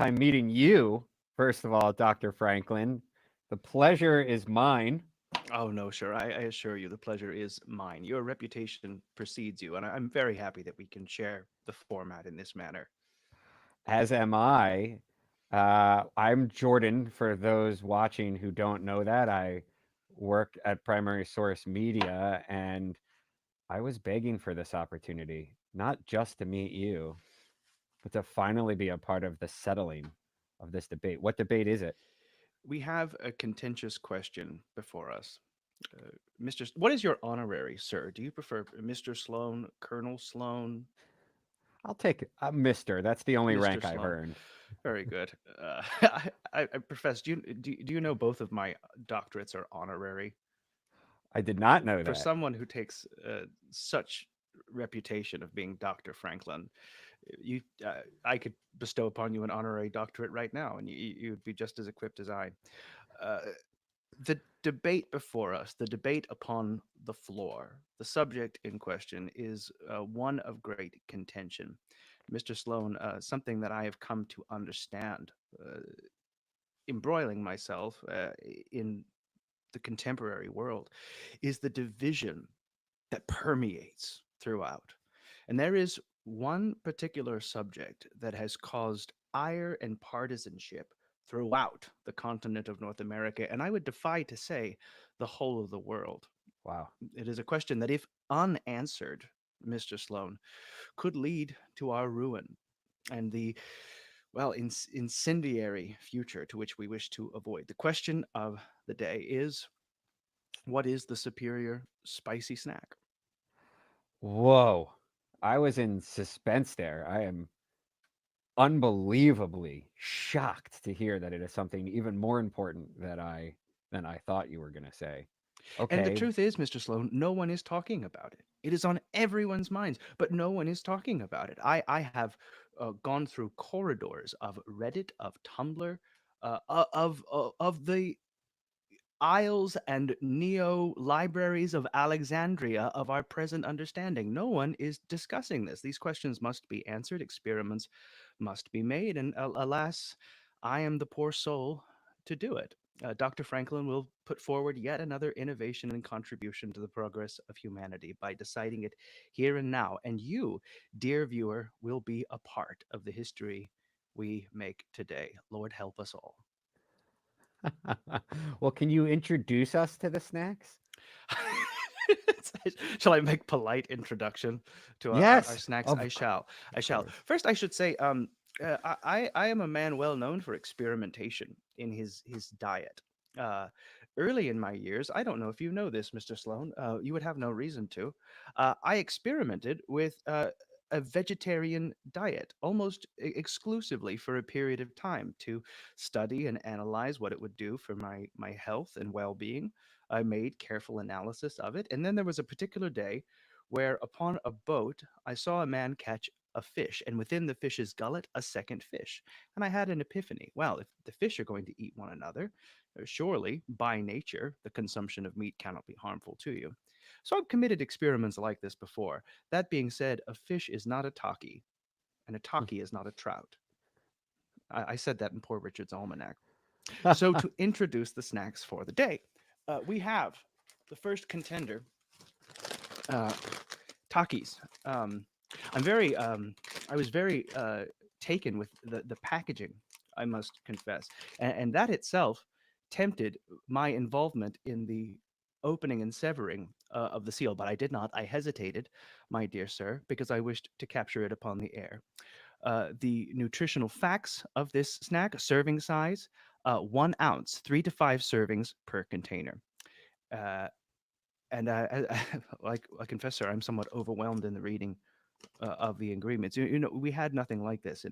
time meeting you, first of all, Dr. Franklin. The pleasure is mine. Oh, no, sure. I assure you, the pleasure is mine. Your reputation precedes you, and I'm very happy that we can share the format in this manner. As am I. I'm Jordan, for those watching who don't know that. I work at Primary Source Media, and I was begging for this opportunity, not just to meet you, but to finally be a part of the settling of this debate. What debate is it? We have a contentious question before us. What is your honorary, sir? Do you prefer Mr. Sloane, Colonel Sloane, I'll take Mister. That's the only Mr. rank I've Sloane? earned. Very good. I profess. Do you know both of my doctorates are honorary? I did not know For that. someone who takes such reputation of being Dr. Franklin, I could bestow upon you an honorary doctorate right now, and you'd be just as equipped as I. Uh, the debate before us, the debate upon the floor, the subject in question is one of great contention. Mr. Sloan, something that I have come to understand, embroiling myself in the contemporary world, is the division that permeates throughout. And there is one particular subject that has caused ire and partisanship throughout the continent of North America, and I would defy to say the whole of the world. Wow. It is a question that, if unanswered, Mr. Sloan, could lead to our ruin and the, well, incendiary future to which we wish to avoid. The question of the day is, what is the superior spicy snack? Whoa. I was in suspense there. I am unbelievably shocked to hear that it is something even more important than I thought you were going to say. And the Okay. truth is, Mr. Sloan, no one is talking about it. It is on everyone's minds, but no one is talking about it. I have gone through corridors of Reddit, of Tumblr, of the aisles and neo libraries of Alexandria of our present understanding. No one is discussing this. These questions must be answered, experiments must be made, and alas, I am the poor soul to do it. Dr. Franklin will put forward yet another innovation and contribution to the progress of humanity by deciding it here and now. And you, dear viewer, will be a part of the history we make today. Lord help us all. Well, can you introduce us to the snacks? Shall I make polite introduction to our Yes, snacks? I of shall. course. First, I should say, I am a man well known for experimentation in his diet. Uh, Early in my years, I don't know if you know this, Mr. Sloan. You would have no reason to. I experimented with a vegetarian diet almost exclusively for a period of time to study and analyze what it would do for my health and well being. I made careful analysis of it. And then there was a particular day where, upon a boat, I saw a man catch a fish, and within the fish's gullet, a second fish. And I had an epiphany. Well, if the fish are going to eat one another, surely, by nature, the consumption of meat cannot be harmful to you. So I've committed experiments like this before. That being said, a fish is not a taki, and a taki is not a trout. I said that in Poor Richard's Almanac. So, to introduce the snacks for the day, we have the first contender, uh, Takis. Um, I'm very, I was very taken with the packaging, I must confess, and that itself tempted my involvement in the opening and severing of the seal, but I did not. I hesitated, my dear sir, because I wished to capture it upon the air. The nutritional facts of this snack: serving size, 1 ounce, 3 to 5 servings per container. Uh, and like I confess, sir, I'm somewhat overwhelmed in the reading of the ingredients. We had nothing like this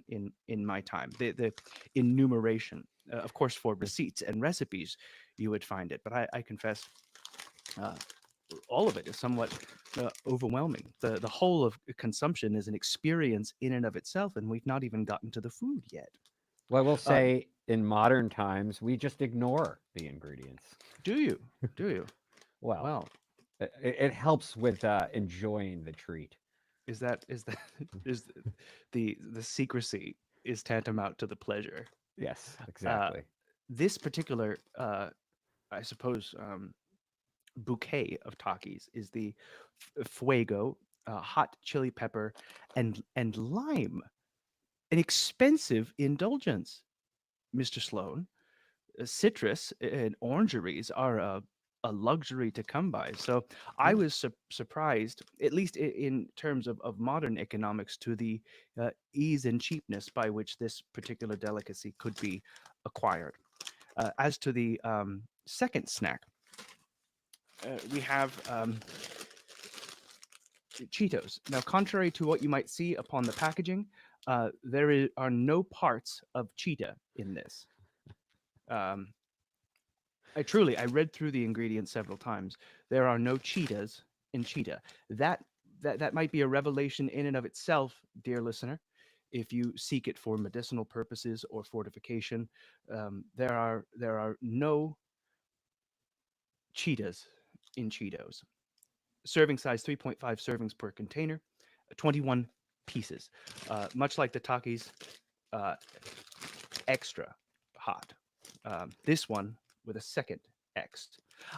in my time. The enumeration, of course, for receipts and recipes, you would find it, but I confess, uh, all of it is somewhat overwhelming. The whole of consumption is an experience in and of itself, and we've not even gotten to the food yet. Well, I will Uh, say in modern times, we just ignore the ingredients. do you? Do you? Well, Well, it helps with enjoying the treat. is that is the secrecy is tantamount to the pleasure. Yes, Uh, exactly. this particular, I suppose, bouquet of Takis is the fuego, hot chili pepper, and lime, an expensive indulgence, Mr. Sloane. Citrus and orangeries are a luxury to come by. So I Mm. was surprised, at least in terms of modern economics, to the ease and cheapness by which this particular delicacy could be acquired. As to the second snack, we have Cheetos. Now, contrary to what you might see upon the packaging, are no parts of cheetah in this. Um, I read through the ingredients several times. There are no cheetahs in cheetah. That that might be a revelation in and of itself, dear listener. If you seek it for medicinal purposes or fortification, there are no cheetahs in Cheetos. Serving size 3.5 servings per container, 21 pieces. Much like the Takis, uh, extra hot. This one with a second X.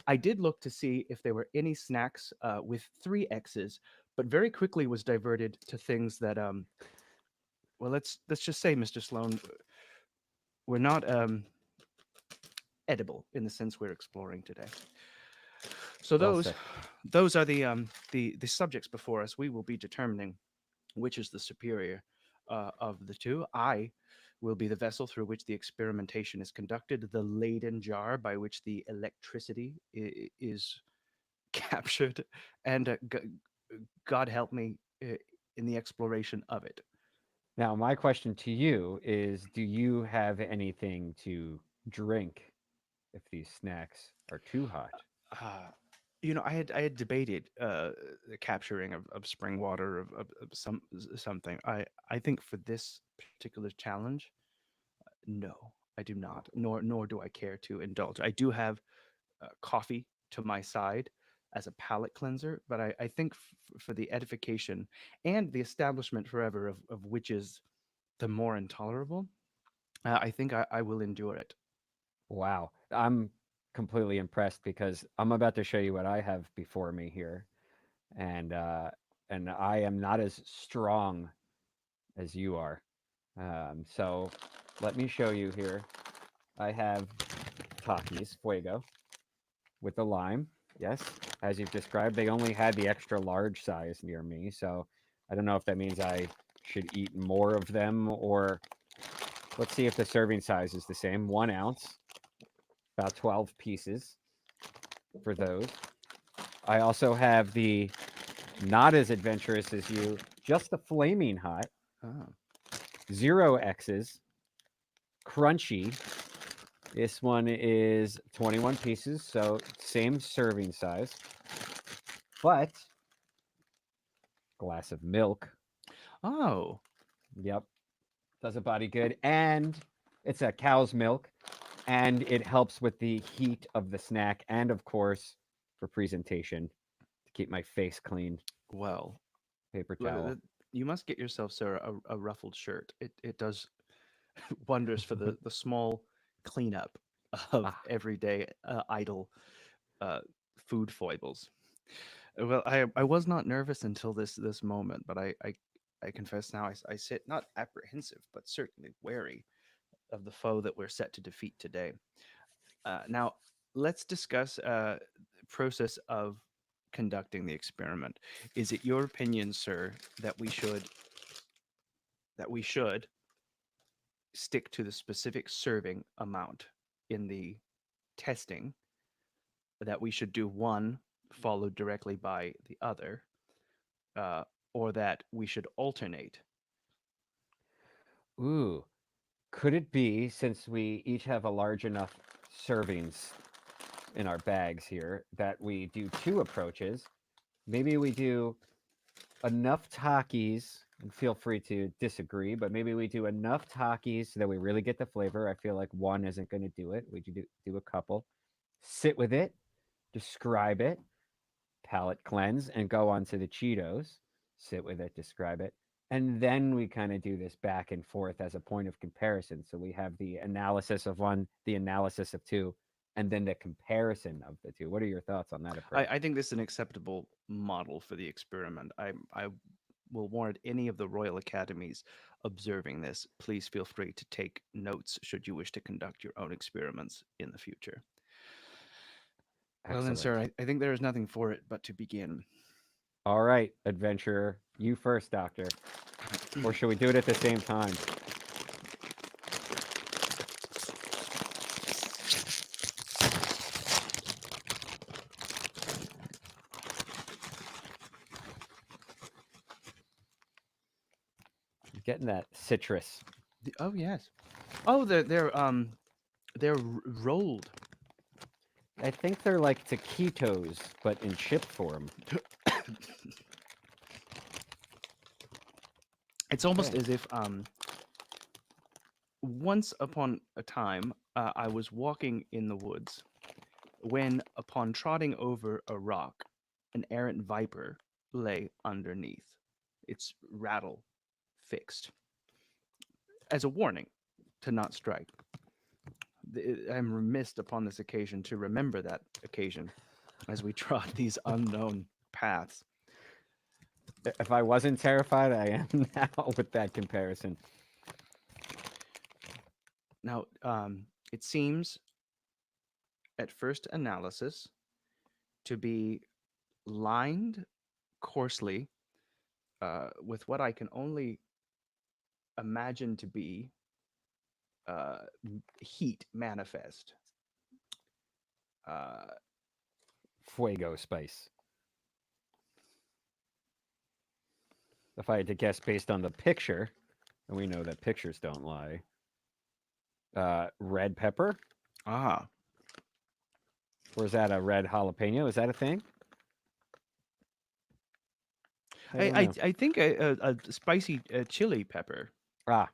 I did look to see if there were any snacks with three X's, but very quickly was diverted to things that, well, let's just say, Mr. Sloan, we're not edible in the sense we're exploring today. So Well those said. those are the subjects before us. We will be determining which is the superior of the two. I will be the vessel through which the experimentation is conducted, the Leyden jar by which the electricity is captured, and God help me in the exploration of it. Now, my question to you is, do you have anything to drink if these snacks are too hot? Uh, I had debated the capturing of spring water of something. I think for this particular challenge, no, I do not. Nor do I care to indulge. I do have coffee to my side as a palate cleanser, but I think for the edification and the establishment forever of which is the more intolerable, I think I will endure it. Wow. I'm completely impressed because I'm about to show you what I have before me here. And and I am not as strong as you are. So let me show you here. I have Takis Fuego with the lime. Yes, as you've described, they only had the extra large size near me. So I don't know if that means I should eat more of them, or let's see if the serving size is the same. 1 ounce, about 12 pieces for those. I also have the not as adventurous as you, just the Flaming Hot, Oh. 0 X's, crunchy. This one is 21 pieces, so same serving size, but glass of milk. Oh. Yep, does a body good, and it's a cow's milk, and it helps with the heat of the snack, and of course, for presentation, to keep my face clean. Well, Paper l- towel. l- you must get yourself, sir, a ruffled shirt. It does wonders for the small cleanup of Ah, everyday idle uh, food foibles. Well, I was not nervous until this moment, but I confess now I sit not apprehensive, but certainly wary of the foe that we're set to defeat today. Now, let's discuss the process of conducting the experiment. Is it your opinion, sir, that we should stick to the specific serving amount in the testing? That we should do one followed directly by the other, uh, or that we should alternate? ooh. Could it be, since we each have a large enough servings in our bags here, that we do two approaches? Maybe we do enough Takis, and feel free to disagree, but maybe we do enough Takis so that we really get the flavor. I feel like one isn't going to do it. We do a couple, sit with it, describe it, palate cleanse, and go on to the Cheetos. Sit with it, describe it, And then we kind of do this back and forth as a point of comparison. So we have the analysis of one, the analysis of two, and then the comparison of the two. What are your thoughts on that approach? I think this is an acceptable model for the experiment. I will warrant any of the Royal Academies observing this. Please feel free to take notes should you wish to conduct your own experiments in the future. Well then, Excellent. sir, I think there is nothing for it but to begin. All right, adventurer, you first, doctor. Or should we do it at the same time? Getting that citrus. Oh yes. Oh, they're rolled. I think they're like taquitos, but in chip form. It's almost Okay. as if once upon a time I was walking in the woods when, upon trotting over a rock, an errant viper lay underneath, its rattle fixed, as a warning to not strike. I'm remiss upon this occasion to remember that occasion as we trot these unknown paths. If I wasn't terrified, I am now with that comparison. Now, it seems at first analysis to be lined coarsely with what I can only imagine to be uh, heat manifest. Uh, Fuego spice. If I had to guess based on the picture, and we know that pictures don't lie, red pepper? ah, Or is that a red jalapeno? Is that a thing? I don't know. I think a spicy chili pepper. Ah,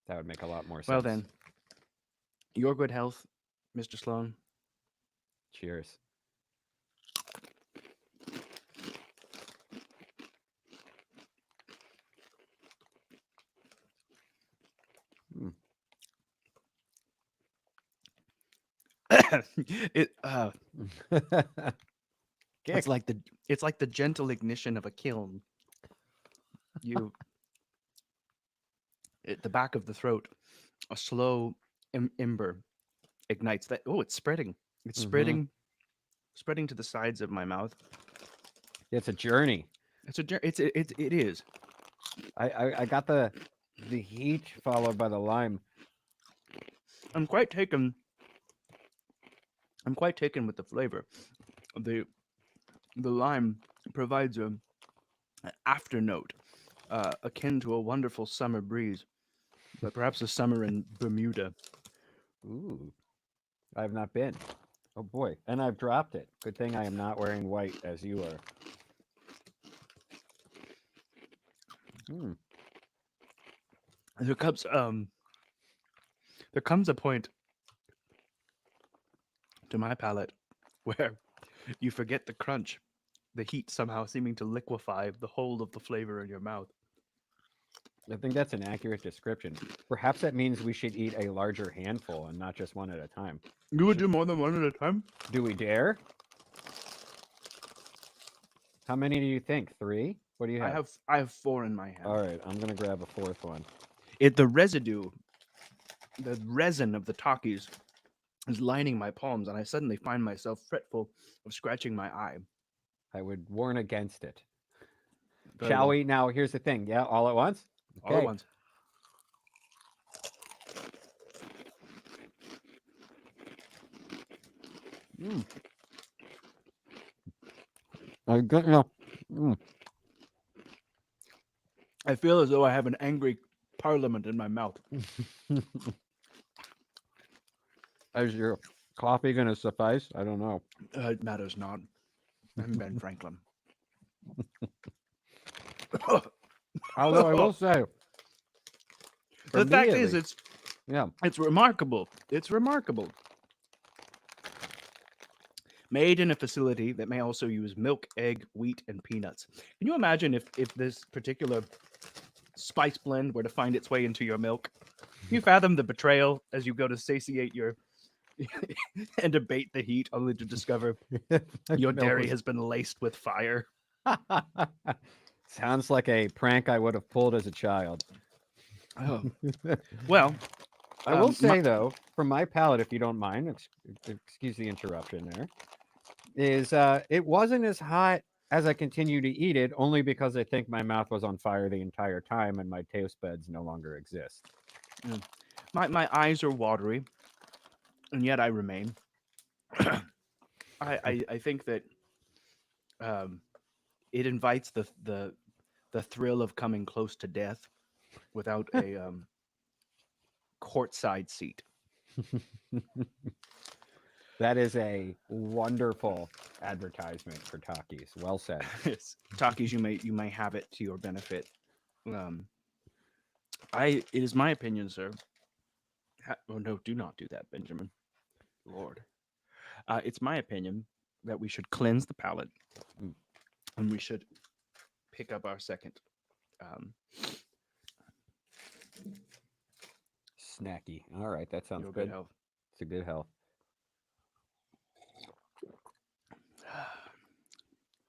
that would make a lot more Well sense. then, your good health, Mr. Sloane. Cheers. Mm. it Kick. it's like the gentle ignition of a kiln. You at the back of the throat, a slow ember ignites that. Oh, it's spreading. It's Mm-hmm. spreading to the sides of my mouth. It's a journey. It is. I got the heat followed by the lime. I'm quite taken. I'm quite taken with the flavor. The the lime provides an afternote akin to a wonderful summer breeze, but perhaps a summer in Bermuda. Ooh, I have not been. Oh boy, and I've dropped it. Good thing I am not wearing white as you are. Mm. There comes there comes a point to my palate where you forget the crunch, the heat somehow seeming to liquefy the whole of the flavor in your mouth. I think that's an accurate description. Perhaps that means we should eat a larger handful and not just one at a time. You would Should, do more than one at a time? do we dare? How many do you think? 3? What do you have? I have four in my hand. All right, I'm gonna grab a fourth one. The residue, the resin of the Takis is lining my palms, and I suddenly find myself fretful of scratching my eye. I would warn against it. Very Shall well. we? Now, here's the thing. Yeah, all at once? All at Okay. once. Mm. I got, no. Mm. I feel as though I have an angry parliament in my mouth. Is your coffee going to suffice? I don't know. It matters not. I'm Ben Franklin. Although I will say, The fact is, immediately- yeah, it's remarkable. It's remarkable. Made in a facility that may also use milk, egg, wheat, and peanuts. Can you imagine if this particular spice blend were to find its way into your milk. You fathom the betrayal as you go to satiate your and abate the heat, only to discover your Milk dairy was- has been laced with fire. Sounds like a prank I would have pulled as a child. Oh. Well, I will um, say my- though, from my palate, if you don't mind, excuse the interruption there, is it wasn't as hot as I continued to eat it, only because I think my mouth was on fire the entire time and my taste buds no longer exist. my eyes are watery, and yet I remain. I think that um, it invites the thrill of coming close to death without a courtside seat. That is a wonderful advertisement for Takis. Well said. Yes. Takis, you may have it to your benefit. Um, it is my opinion, sir. Oh no, do not do that, Benjamin. Lord, it's my opinion that we should cleanse the palate, Mm. and we should pick up our second. Um, Snacky. All right, that sounds your good. health. It's a good health.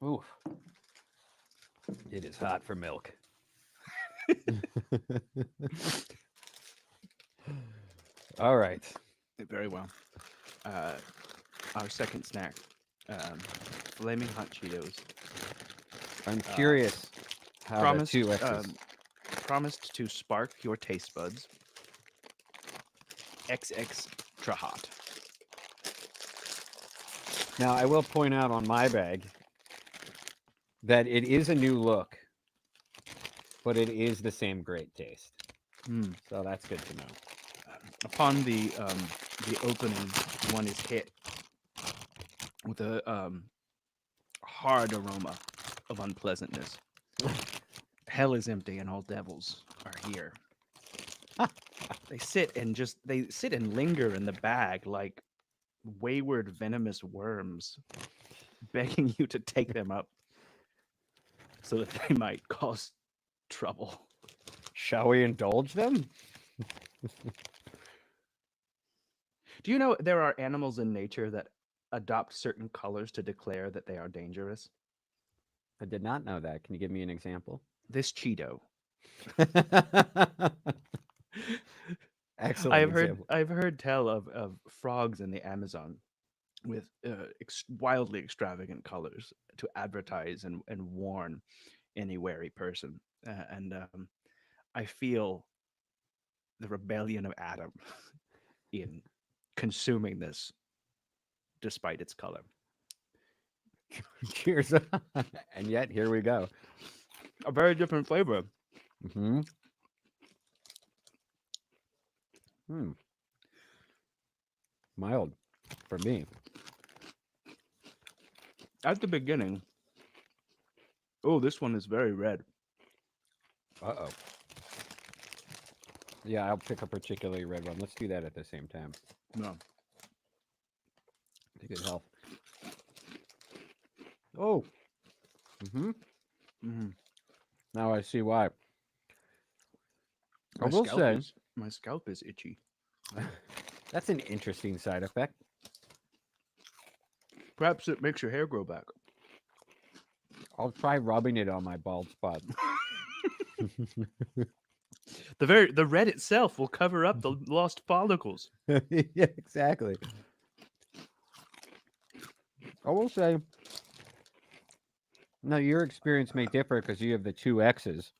Oof. It is hot for milk. All right. Very well. Uh, our second snack, Flaming Hot Cheetos. I'm curious how Promised, the two X's. promised to spark your taste buds. Extra hot. Now, I will point out on my bag that it is a new look, but it is the same great taste. Mm. So that's good to know. Upon the opening, one is hit with a hard aroma of unpleasantness. Hell is empty, and all devils are here. They sit and linger in the bag like wayward venomous worms, begging you to take them up so that they might cause trouble. Shall we indulge them? Do you know there are animals in nature that adopt certain colors to declare that they are dangerous? I did not know that. Can you give me an example? This Cheeto. Excellent example. I've heard tell of frogs in the Amazon with wildly extravagant colors to advertise and warn any wary person. And I feel the rebellion of Adam in consuming this despite its color. Cheers. And yet, here we go. A very different flavor. Mm-hmm. Mild for me. At the beginning, oh, this one is very red. Uh-oh. Yeah, I'll pick a particularly red one. Let's do that at the same time. No. To good health. Oh. Mm-hmm. Mm-hmm. Now I see why. I My will scalp say, is- my scalp is itchy. that's an interesting side effect. Perhaps it makes your hair grow back. I'll try rubbing it on my bald spot. The red itself will cover up the lost follicles. Yeah, exactly. I will say, now your experience may differ because you have the two X's.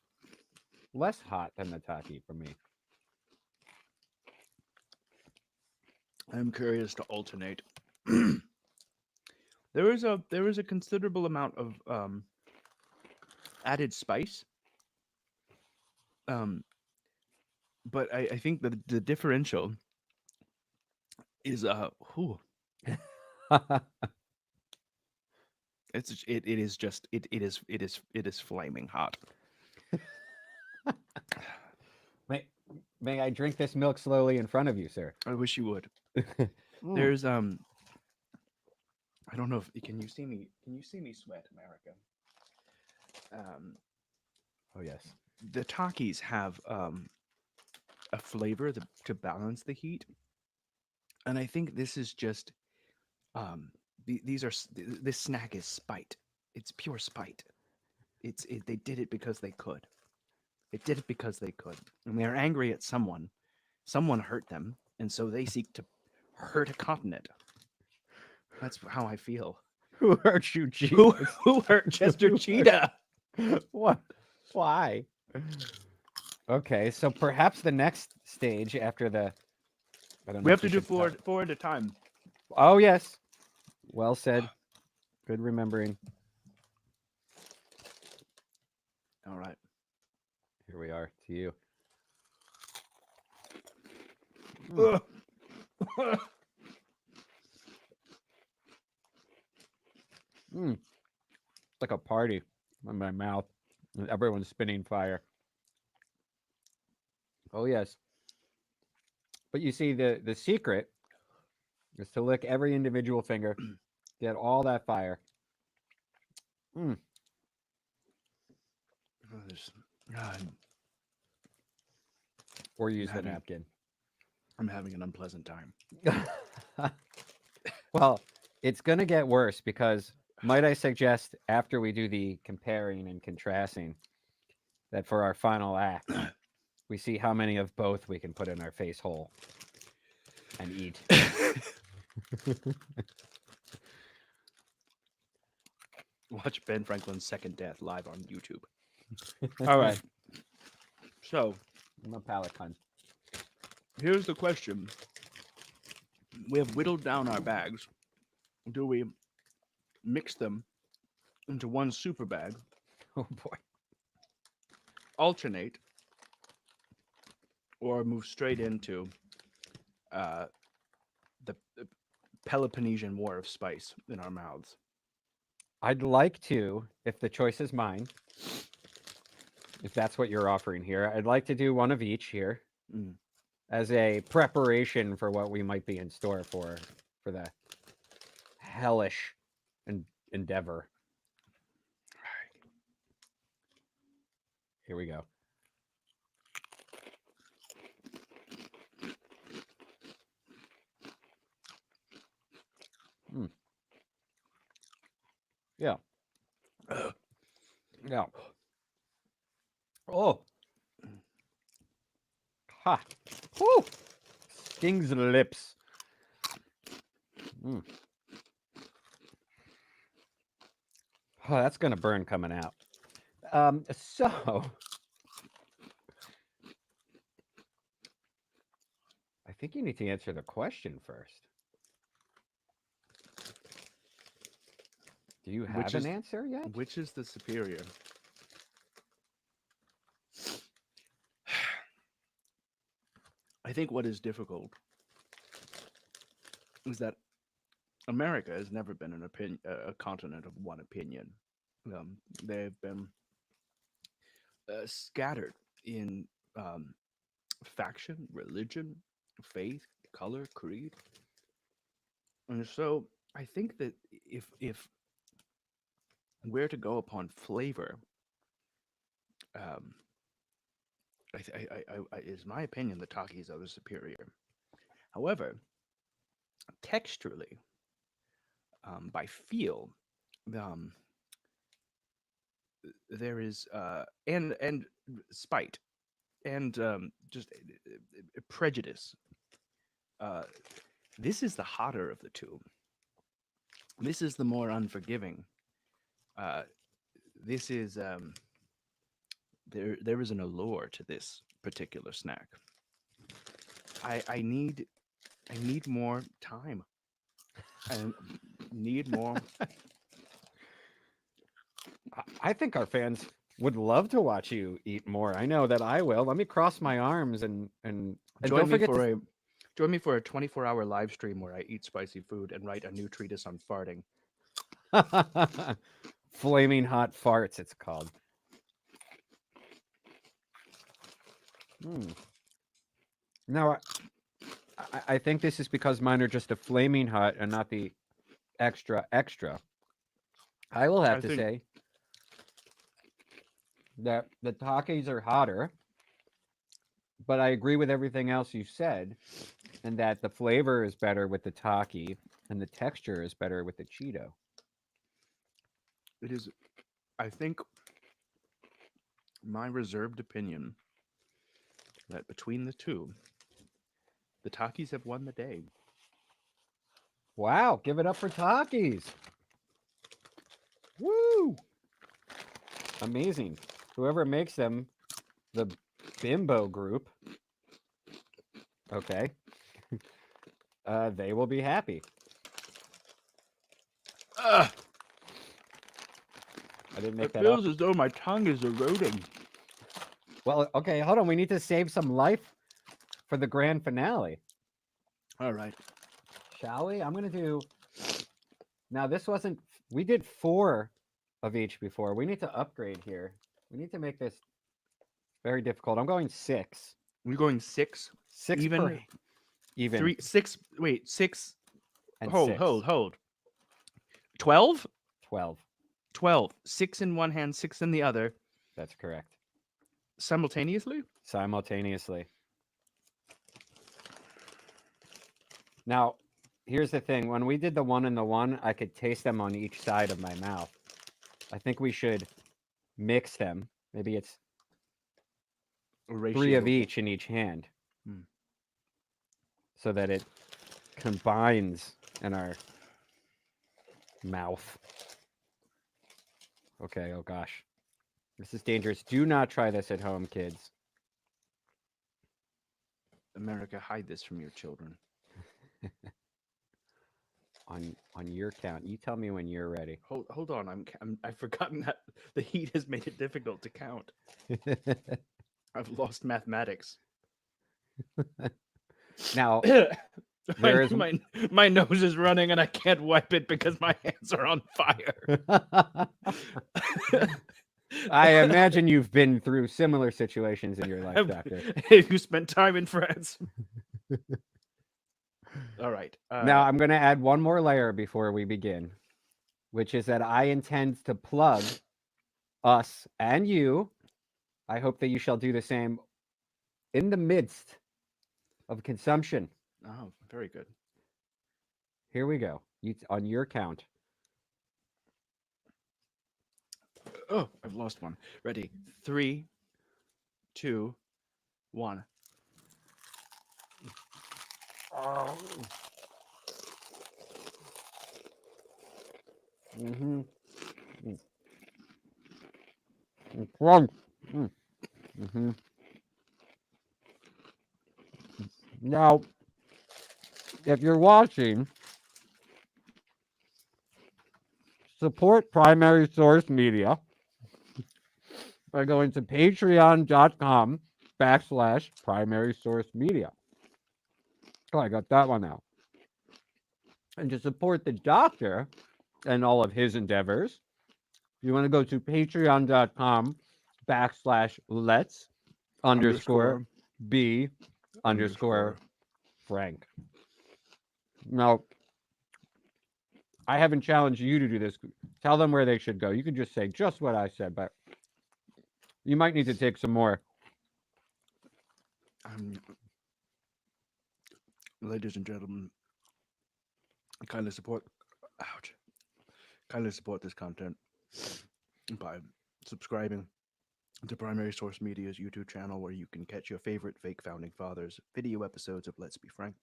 Less hot than the Taki for me. I'm curious to alternate. There is a considerable amount of added spice. But I think the differential is whew, it is just it is flaming hot. May I drink this milk slowly in front of you, sir? I wish you would. Mm. There's I don't know if can you see me sweat, America? Oh yes. the Takis have a flavor to balance the heat, and I think this is just these are this snack is spite. It's pure spite. They did it because they could. They did it because they could, and they are angry at someone. Someone hurt them, and so they seek to hurt a continent. That's how I feel. Who hurt you, Who Jesus? who hurt Chester Cheetah? What? Why? Okay, so perhaps the next stage after the. I don't know We have if to we do should four at a time. Oh yes, well said. Good remembering. All right. Here we are to you. Ugh. Mm, it's like a party in my mouth. And everyone's spinning fire. Oh yes, but you see, the secret is to lick every individual finger, get all that fire. Mm. There's- I'm Or use the having- napkin. I'm having an unpleasant time. Well, it's going to get worse because, might I suggest, after we do the comparing and contrasting, that for our final act, we see how many of both we can put in our face hole and eat. Watch Ben Franklin's second death live on YouTube. All right. So I'm a palate cleanse. here's the question: we have whittled down our bags. Do we mix them into one super bag, Oh boy. alternate, or move straight into uh, the Peloponnesian War of Spice in our mouths? I'd like to, if the choice is mine, if that's what you're offering here, I'd like to do one of each here Mm. as a preparation for what we might be in store for the hellish endeavor. Here we go. Mm. Yeah. Yeah. Oh. Ha. Woo. Stings the lips. Mm. Oh, that's gonna burn coming out. So I think you need to answer the question first. Do you have an answer yet? Which is the superior? I think what is difficult is that America has never been a continent of one opinion. They've been scattered in faction, religion, faith, color, creed, and so I think that if we're to go upon flavor, um, is my opinion the Takis are the superior. However, texturally, by feel, um, there is and spite and just prejudice. Uh, this is the hotter of the two. This is the more unforgiving. Uh, this is there is an allure to this particular snack. I need more time. I need more. I think our fans would love to watch you eat more. I know that I will. Let me cross my arms and Join don't me forget for a 24-hour live stream where I eat spicy food and write a new treatise on farting. to Flaming Hot Farts, it's called. Mm. Now, I think this is because mine are just a flaming hot and not the extra extra. I will have I to think- say, that the Takis are hotter, but I agree with everything else you said, and that the flavor is better with the Taki and the texture is better with the Cheeto. It is, I think, my reserved opinion that between the two, the Takis have won the day. Wow, give it up for Takis. Woo! Amazing. Whoever makes them, the Bimbo Group, okay, they will be happy. Ugh, I didn't make it that up. feels as though my tongue is eroding. Well, okay, hold on. We need to save some life for the grand finale, All right. shall we? I'm going to do. Now, this wasn't. We did 4 of each before. We need to upgrade here. We need to make this very difficult. I'm going 6. We're going 6, 6 even, per even 3, 6. Wait, 6. and Hold, 6. hold. 12? 12. 12. 6 in one hand, 6 in the other, That's correct. simultaneously? Simultaneously. Now, here's the thing. When we did the 1 and the 1, I could taste them on each side of my mouth. I think we should mix them. Maybe it's A ratio. 3 of each in each hand. Hmm. So that it combines in our mouth. Okay, oh gosh. This is dangerous. Do not try this at home, kids. America, hide this from your children. On your count. You tell me when you're ready. Hold on. I've forgotten that the heat has made it difficult to count. I've lost mathematics. Now, my, there is my nose is running and I can't wipe it because my hands are on fire. I imagine you've been through similar situations in your life, Doctor. Have you spent time in France? All right. Now, I'm going to add one more layer before we begin, which is that I intend to plug us and you. I hope that you shall do the same in the midst of consumption. Oh, very good. Here we go. On your count. Oh, I've lost one. Ready? 3, 2, 1. Mm-hmm. Mm-hmm. Now, if you're watching, support Primary Source Media by going to patreon.com/primary source media. Oh, I got that one out. And to support the doctor and all of his endeavors, you want to go to patreon.com/let's_be_Frank. Now, I haven't challenged you to do this. Tell them where they should go. You could just say just what I said, but you might need to take some more. Ladies and gentlemen, kindly support this content by subscribing to Primary Source Media's YouTube channel, where you can catch your favorite fake founding fathers video episodes of Let's Be Frank.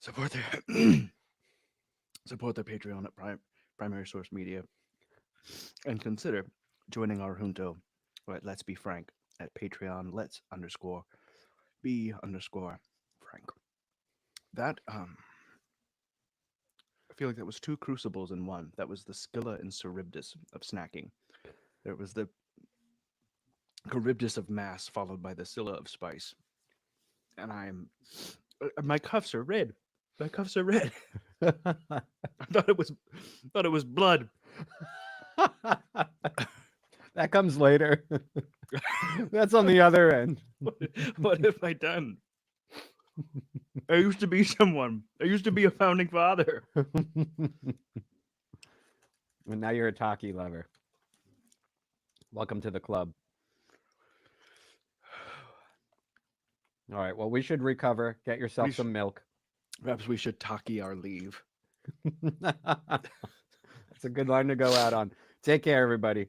Support their Patreon at Primary Source Media, and consider joining our junto at Let's Be Frank at Patreon. Let's_be_Frank. That I feel like that was 2 crucibles in one. That was the Scylla and Charybdis of snacking. There was the Charybdis of mass, followed by the Scylla of spice. And my cuffs are red. My cuffs are red. I thought it was blood. That comes later. That's on the other end. What have I done? I used to be someone. I used to be a founding father. And now you're a Taki lover. Welcome to the club. All right. Well, we should recover. Get yourself We sh- some milk. Perhaps we should Taki our leave. That's a good line to go out on. Take care, everybody.